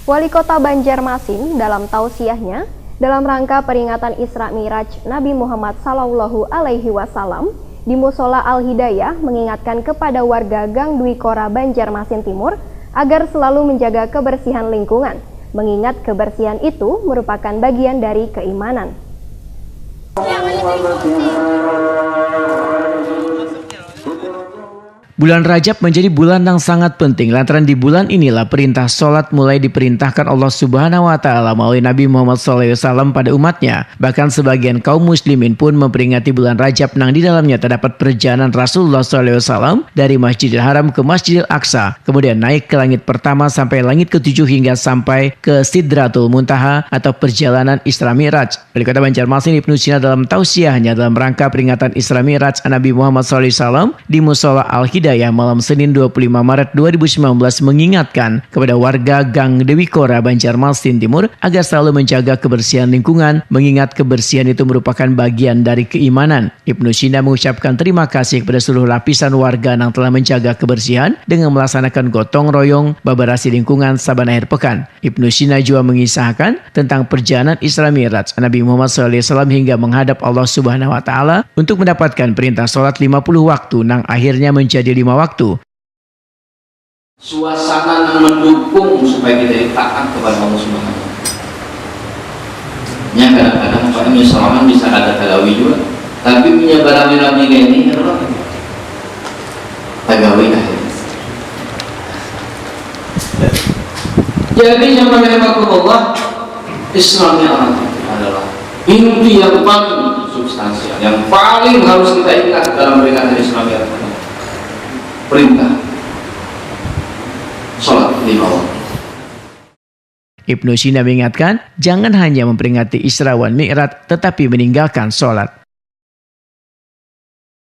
Wali Kota Banjarmasin dalam tausiahnya dalam rangka peringatan Isra Mi'raj Nabi Muhammad SAW di Musola Al-Hidayah mengingatkan kepada warga Gang Dwi Kora Banjarmasin Timur agar selalu menjaga kebersihan lingkungan, mengingat kebersihan itu merupakan bagian dari keimanan. Bulan Rajab menjadi bulan yang sangat penting lantaran di bulan inilah perintah sholat mulai diperintahkan Allah Subhanahu wa Ta'ala melalui Nabi Muhammad SAW pada umatnya. Bahkan sebagian kaum muslimin pun memperingati bulan Rajab yang di dalamnya terdapat perjalanan Rasulullah SAW dari Masjidil Haram ke Masjidil Aqsa, kemudian naik ke langit pertama sampai langit ke-7 hingga sampai ke Sidratul Muntaha atau perjalanan Isra Mi'raj. Wali Kota Banjarmasin Ibnu Sina dalam tausiahnya dalam rangka peringatan Isra Mi'raj Nabi Muhammad SAW di Musola Al-Hidayah malam Senin 25 Maret 2019 mengingatkan kepada warga Gang Dwi Kora Banjarmasin Timur agar selalu menjaga kebersihan lingkungan, mengingat kebersihan itu merupakan bagian dari keimanan. Ibnu Sina mengucapkan terima kasih kepada seluruh lapisan warga yang telah menjaga kebersihan dengan melaksanakan gotong royong babarasi lingkungan saban akhir pekan. Ibnu Sina juga mengisahkan tentang perjalanan Isra Mi'raj Nabi Muhammad SAW hingga menghadap Allah Subhanahu wa Ta'ala untuk mendapatkan perintah sholat 50 waktu yang akhirnya menjadi 5 waktu. Suasana yang mendukung supaya kita taat kepada Allah Subhanahu wa Ta'ala. Kadang-kadang Pak misalnya bisa ada tagawi juga, tapi punya barang Nabi ini adalah tagawi akhirnya. Jadi yang Allah Islam yang adalah inti yang paling substansial, yang paling harus kita ingat dalam peringatan Islam yang perintah sholat 5 waktu. Ibnu Sina mengingatkan jangan hanya memperingati Isra wal Mi'raj tetapi meninggalkan sholat.